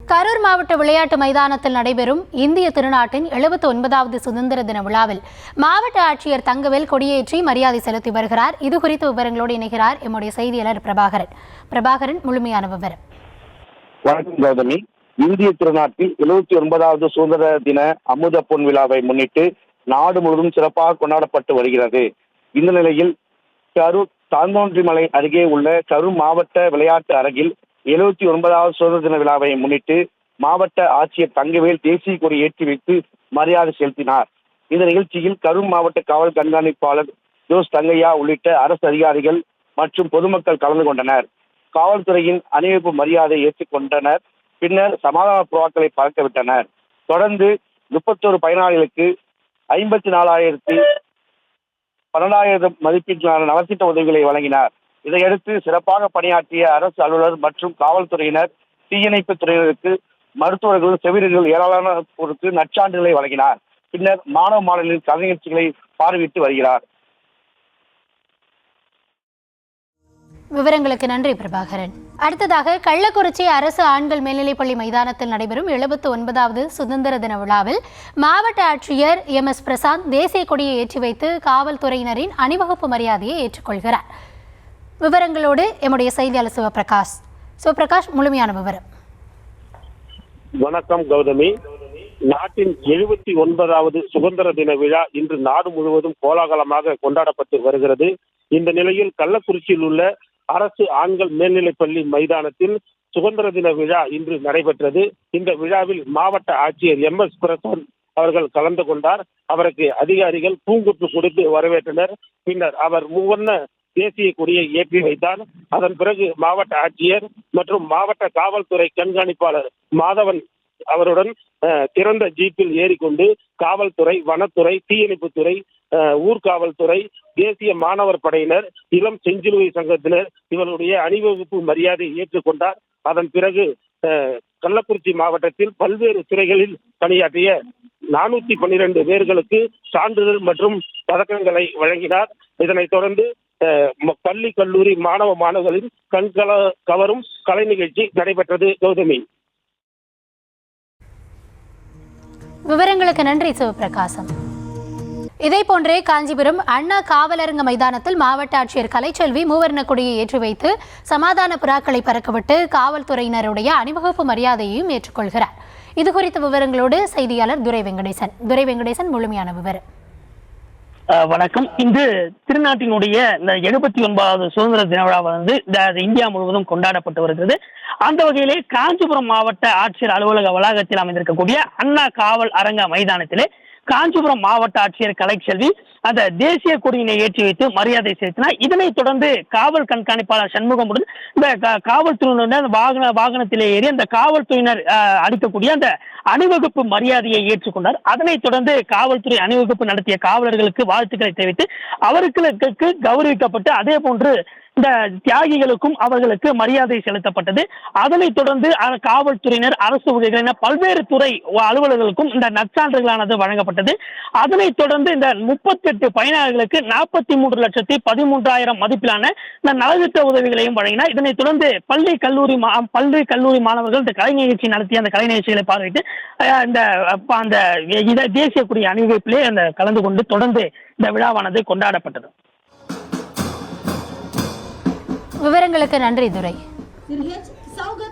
கரூர் மாவட்ட விளையாட்டு மைதானத்தில் நடைபெறும் இந்திய திருநாட்டின் 79வது சுதந்திர தின விழாவில் மாவட்ட ஆட்சியர் தங்கவேல் கொடியேற்றி மரியாதை செலுத்தி வருகிறார். இதுகுறித்த விவரங்களோடு இணைகிறார் எம்முடைய செய்தியாளர் பிரபாகரன். முழுமையான விவரம். வணக்கம் கௌதமி. இந்திய திருநாட்டில் 79வது சுதந்திர தின அமுத பொன் விழாவை முன்னிட்டு நாடு முழுவதும் சிறப்பாக கொண்டாடப்பட்டு வருகிறது. இந்த நிலையில் கரூர் தாந்தோன்றிமலை அருகே உள்ள கரூர் மாவட்ட விளையாட்டு அரங்கில் 79வது சுதந்திர தின விழாவை முன்னிட்டு மாவட்ட ஆட்சியர் தங்கவேல் தேசிய கொடி ஏற்றி வைத்து மரியாதை செலுத்தினார். இந்த நிகழ்ச்சியில் கரூர் மாவட்ட காவல் கண்காணிப்பாளர் ஜோஸ் தங்கையா உள்ளிட்ட அரசு அதிகாரிகள் மற்றும் பொதுமக்கள் கலந்து கொண்டனர். காவல்துறையின் அணிவகுப்பு மரியாதை ஏற்றுக்கொண்டனர். பின்னர் சமாதான புறாக்களை பறக்க விட்டனர். தொடர்ந்து 31 பயனாளிகளுக்கு 54,000 மதிப்பீட்டிலான நலத்திட்ட உதவிகளை வழங்கினார். இதையடுத்து சிறப்பாக பணியாற்றிய அரசு அலுவலர் மற்றும் காவல்துறையினர், தீயணைப்பு துறையினருக்கு, மருத்துவர்கள், செவிலியர்கள் ஏராளமானோருக்கு நற்சான்றுகளை வழங்கினார். பின்னர் மாணவ மாணவிகளின் கலை நிகழ்ச்சிகளை பார்வையிட்டு வருகிறார். விவரங்களுக்கு நன்றி பிரபாகரன். அடுத்ததாக கள்ளக்குறிச்சி அரசு ஆண்கள் மேல்நிலைப்பள்ளி மைதானத்தில் நடைபெறும் 79வது சுதந்திர தின விழாவில் மாவட்ட ஆட்சியர் MS பிரசாந்த் தேசிய கொடியை ஏற்றி வைத்து காவல்துறையினரின் அணிவகுப்பு மரியாதையை ஏற்றுக்கொள்கிறார். விவரங்களோடு எம்முடைய செய்தியாளர் சிவபிரகாஷ் முழுமையான விவரம். வணக்கம் கௌதமி. நாட்டின் 79வது சுதந்திர தின விழா இன்று நாடு முழுவதும் கோலாகலமாக கொண்டாடப்பட்டு வருகிறது. இந்த நிலையில் கள்ளக்குறிச்சியில் உள்ள அரசு ஆண்கள் மேல்நிலைப்பள்ளி மைதானத்தில் சுதந்திர தின விழா இன்று நடைபெற்றது. இந்த விழாவில் மாவட்ட ஆட்சியர் MS பிரசாந்த் அவர்கள் கலந்து கொண்டார். அவருக்கு அதிகாரிகள் பூங்குத்து கொடுத்து வரவேற்றனர். பின்னர் அவர் மூவண்ண தேசிய கொடியை ஏற்றி வைத்தார். அதன் பிறகு மாவட்ட ஆட்சியர் மற்றும் மாவட்ட காவல்துறை கண்காணிப்பாளர் மாதவன் அவருடன் திறந்த ஜீப்பில் ஏறிக்கொண்டு காவல்துறை, வனத்துறை, தீயணைப்புத்துறை, ஊர்காவல்துறை, தேசிய மாணவர் படையினர், இளம் செஞ்சிலுவை சங்கத்தினர் இவருடைய அணிவகுப்பு மரியாதை ஏற்றுக்கொண்டார். அதன் பிறகு கள்ளக்குறிச்சி மாவட்டத்தில் பல்வேறு துறைகளில் பணியாற்றிய 412 பேர்களுக்கு சான்றிதழ் மற்றும் பதக்கங்களை வழங்கினார். இதனைத் தொடர்ந்து பள்ளி கல்லூரி மாணவ மாணவர்களின் கவரும் கலை நிகழ்ச்சி நடைபெற்றது. கௌதமி, விவரங்களுக்கு நன்றி சிவபிரகாசம். இதேபோன்றே காஞ்சிபுரம் அண்ணா காவலரங்க மைதானத்தில் மாவட்ட ஆட்சியர் கலைச்செல்வி மூவர்ண கொடியை ஏற்றி வைத்து சமாதான புறாக்களை பறக்கவிட்டு காவல்துறையினருடைய அணிவகுப்பு மரியாதையையும் ஏற்றுக்கொள்கிறார். இதுகுறித்த விவரங்களோடு செய்தியாளர் துரை வெங்கடேசன் முழுமையான விவரம். வணக்கம். இன்று திருநாட்டினுடைய இந்த 79வது சுதந்திர தின விழா இந்தியா முழுவதும் கொண்டாடப்பட்டு வருகிறது. அந்த வகையிலே காஞ்சிபுரம் மாவட்ட ஆட்சியர் அலுவலக வளாகத்தில் அமைந்திருக்கக்கூடிய அண்ணா காவல் அரங்க மைதானத்திலே காஞ்சிபுரம் மாவட்ட ஆட்சியர் கலைச்செல்வி அந்த தேசிய கொடியினை ஏற்றி வைத்து மரியாதை செலுத்தினார். இதனைத் தொடர்ந்து காவல் கண்காணிப்பாளர் சண்முகமுடன் இந்த காவல்துறையினர் வாகனத்திலே ஏறி அந்த காவல்துறையினர் அளிக்கக்கூடிய அந்த அணிவகுப்பு மரியாதையை ஏற்றுக்கொண்டார். அதனைத் தொடர்ந்து காவல்துறை அணிவகுப்பு நடத்திய காவலர்களுக்கு வாழ்த்துக்களை தெரிவித்து அவர்களுக்கு கௌரவிக்கப்பட்டு அதே போன்று இந்த தியாகிகளுக்கும் அவர்களுக்கு மரியாதை செலுத்தப்பட்டது. அதனைத் தொடர்ந்து காவல்துறையினர், அரசு ஊழியர்கள், பல்வேறு துறை அலுவலர்களுக்கும் இந்த நற்சான்றுகளானது வழங்கப்பட்டது. அதனைத் தொடர்ந்து இந்த 38 பயனாளர்களுக்கு 43,13,000 மதிப்பிலான இந்த நலத்திட்ட உதவிகளையும் வழங்கினார். இதனைத் தொடர்ந்து பள்ளி கல்லூரி மாணவர்கள் இந்த கலை நிகழ்ச்சி நடத்திய அந்த கலை நிகழ்ச்சிகளை பார்வையிட்டு இந்த தேசிய கொடி அணிவகுப்பிலே அந்த கலந்து கொண்டு தொடர்ந்து இந்த விழாவானது கொண்டாடப்பட்டது. விவரங்களுக்கு நன்றி துரை.